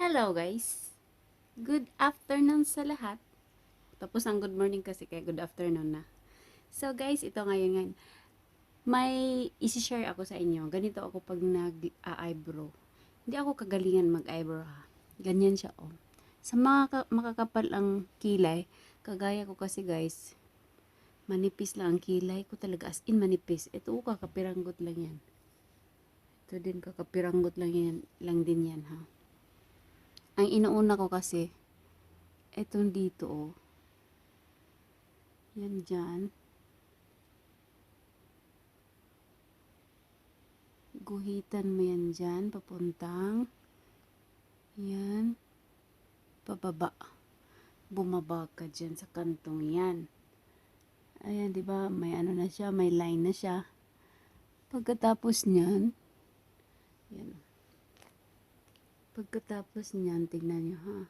Hello guys! Good afternoon sa lahat. Tapos ang good morning kasi kaya good afternoon na. So guys, ito ngayon. May isi-share ako sa inyo. Ganito ako pag nag-eyebrow. Hindi ako kagalingan mag-eyebrow ha. Ganyan siya oh. Sa mga makakapal ang kilay, kagaya ko kasi guys, manipis lang ang kilay ko talaga as in manipis. Ito kakapiranggot lang yan. Ito din kakapiranggot lang din yan ha. Ang inuuna ko kasi, etong dito oh. Yan dyan. Guhitan mo yan dyan, papuntang. Yan. Pababa. Bumaba ka dyan sa kantong yan. Ayan, di ba? May ano na siya, may line na siya. Pagkatapos niyan, yan. Pagkatapos niyan, tignan nyo ha.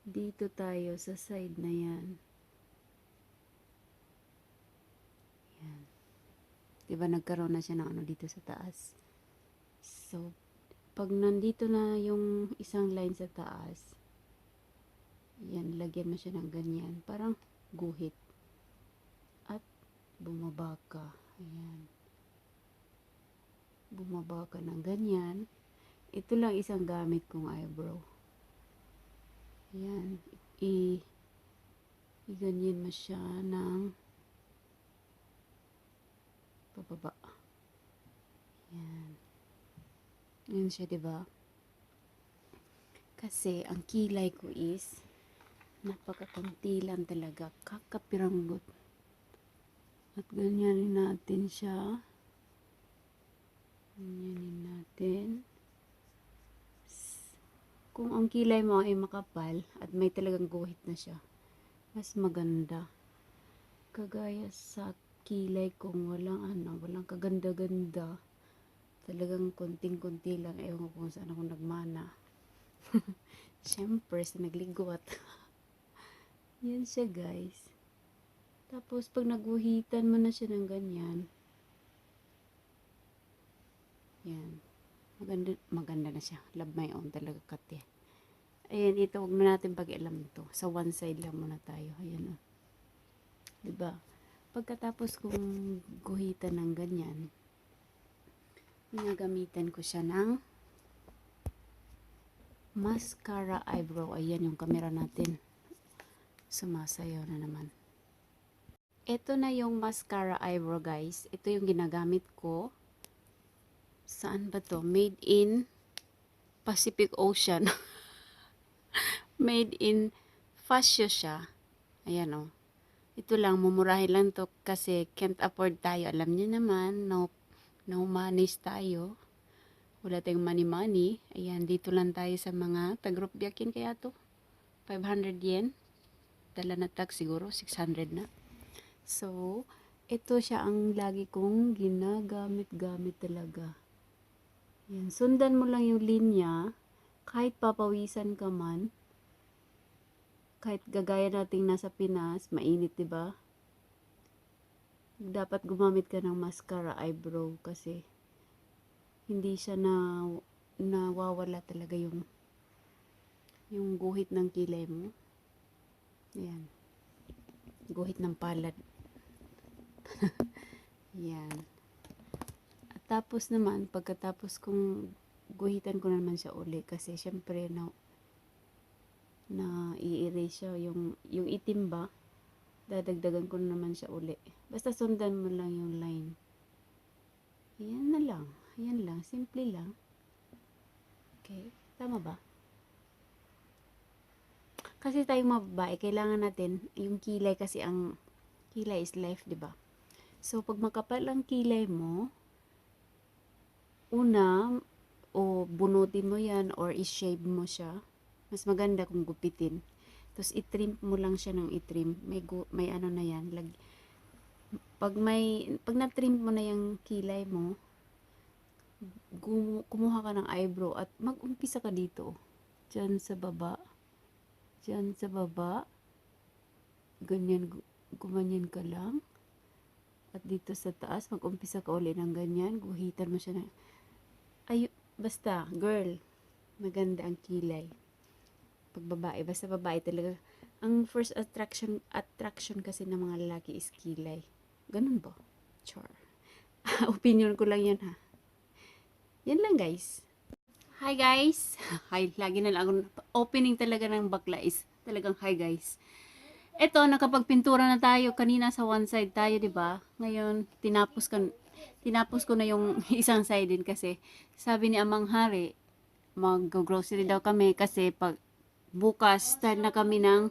Dito tayo sa side na yan. Yan. Diba nagkaroon na siya ng ano dito sa taas. So, pag nandito na yung isang line sa taas, yan, lagyan mo siya ng ganyan. Parang guhit. At bumaba ka. Ayan. Bumaba ka ng ganyan. Ito lang isang gamit kong eyebrow. Ayan. I-ganyan mo siya ng pababa. Ayan. Ayan siya, diba? Kasi, ang kilay ko is napakakunti lang talaga. Kakapiranggot. At ganyanin natin siya. Ganyanin natin. Kung ang kilay mo ay makapal at may talagang guhit na siya, mas maganda. Kagaya sa kilay kung walang kaganda-ganda. Talagang konting-konti lang. Ewan ko kung saan ako nagmana. Siyempre, sa nagligot. Yan siya, guys. Tapos, pag naguhitan mo na siya ng ganyan, yan. Maganda na siya. Love my own talaga kat yan. Ayan, ito, huwag na natin pag-alam to. Sa one side lang muna tayo. Ayan o. Diba? Pagkatapos kong guhitan ng ganyan, ginagamitan ko siya ng mascara eyebrow. Ayan yung camera natin. Sumasayaw na naman. Ito na yung mascara eyebrow, guys. Ito yung ginagamit ko. Saan ba to? Made in Pacific Ocean. Made in Fascio siya. Ayan o. Ito lang, mumurahin lang to kasi can't afford tayo. Alam niyo naman, no monies tayo. Wala tayong money. Ayan, dito lang tayo sa mga tag-group biyakin kaya to. 500 yen. Dala na tag siguro, 600 na. So, ito siya ang lagi kong ginagamit-gamit talaga. Yan, sundan mo lang yung linya, kahit papawisan ka man, kahit gagaya nating nasa Pinas, mainit, diba? Dapat gumamit ka ng mascara eyebrow kasi hindi siya nawawala talaga yung guhit ng kilay mo. Yan. Guhit ng palad. Yan. Tapos naman, pagkatapos kong guhitan ko naman siya uli kasi syempre na i-erase siya yung itim ba, dadagdagan ko naman siya uli. Basta sundan mo lang yung line. Ayan na lang. Ayan lang. Simple lang. Okay. Tama ba? Kasi tayong mababae, kailangan natin yung kilay kasi ang kilay is life, diba? So, pag makapal ang kilay mo, una, o bunutin mo yan or i-shave mo siya. Mas maganda kung gupitin. Tapos i-trim mo lang siya ng i-trim. May ano na yan. Pag na-trim mo na yung kilay mo, kumuha ka ng eyebrow at mag-umpisa ka dito. Diyan sa baba. Diyan sa baba. Ganyan, gumanyan ka lang. At dito sa taas, mag-umpisa ka uli ng ganyan. Guhitan mo siya na. Ay, basta, girl, maganda ang kilay. Pag babae, basta babae talaga. Ang first attraction kasi ng mga lalaki is kilay. Ganun ba? Char. Opinion ko lang yan ha. Yan lang guys. Hi guys. Hi, lagi na lang ako. Opening talaga ng bakla is talagang hi guys. Eto, nakapagpintura na tayo. Kanina sa one side tayo, di ba? Ngayon, tinapos ko na yung isang side din kasi sabi ni Amang Hari, mag-grocery daw kami kasi pag bukas start na kami ng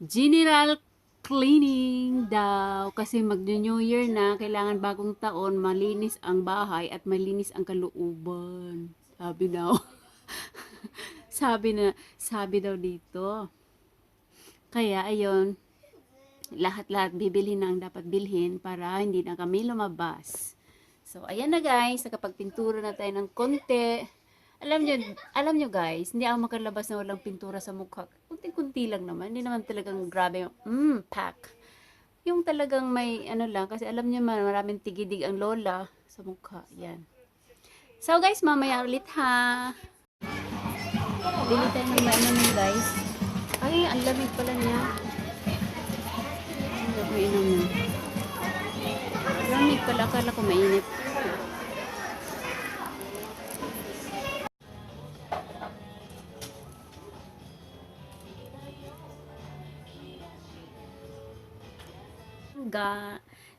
general cleaning daw kasi mag-New Year na, kailangan bagong taon, malinis ang bahay at malinis ang kalooban. Sabi daw. sabi daw dito. Kaya ayun, lahat-lahat bibili na ang dapat bilhin para hindi na kami lumabas. So ayan na guys, nakapagpintura na tayo ng konti. Alam nyo guys, hindi ako makalabas na walang pintura sa mukha. Kunti-kunti lang naman, hindi naman talagang grabe yung pack. Yung talagang may ano lang, kasi alam nyo man, maraming tigidig ang lola sa mukha. Yan. So guys, mamaya ulit ha. Bili tayo ng mainom guys. Ay, ang lamig pala niya. Ano ko inom mo? Lamig pala, akala ko mainit.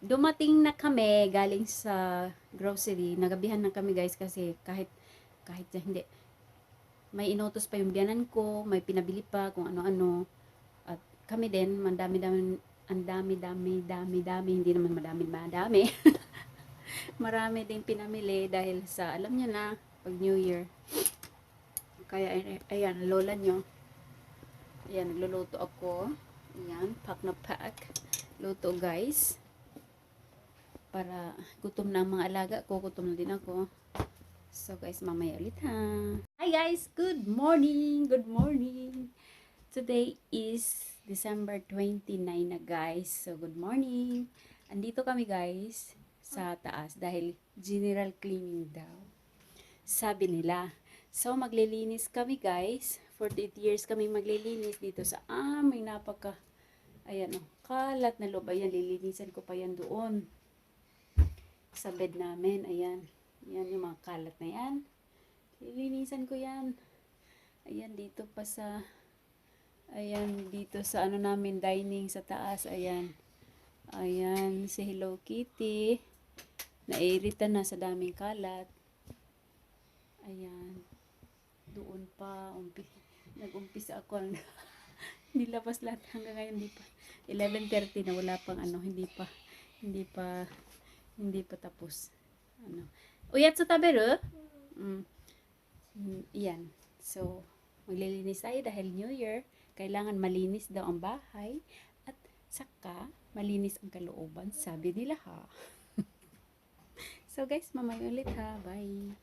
Dumating na kami galing sa grocery. Nagabihan na kami guys kasi kahit hindi may inutos pa yung biyanan ko, may pinabili pa kung ano-ano. At kami din, ang dami-dami, hindi naman madami. Marami din pinamili dahil sa, alam niyo na, pag New Year. Kaya, ayan, lola nyo. Ayan, nagluluto ako. Ayan, pack na pack. Luto guys. Para gutom na ang mga alaga ko, gutom na din ako. So guys, mamaya ulit ha. Hi guys, good morning. Today is December 29 na guys. So good morning. Andito kami guys sa taas dahil general cleaning daw. Sabi nila. So maglilinis kami guys. 48 years kami maglilinis dito sa aming ayan kalat na loob. Ayan, lilinisan ko pa yan doon sa bed namin. Ayan. Yan yung mga kalat na yan. Lilinisan ko yan. Ayan, dito pa sa dito sa ano namin, dining sa taas. Ayan. Ayan, si Hello Kitty. Nairita na sa daming kalat. Ayan. Doon pa, nag-umpisa ako. Nilabas lahat hanggang ngayon, hindi pa. 11:30 na, wala pang hindi pa tapos. Uyat sa taberu? Yan. So, maglilinis tayo dahil New Year. Kailangan malinis daw ang bahay. At saka, malinis ang kalooban. Sabi nila ha. So guys, mamaya ulit ha. Bye.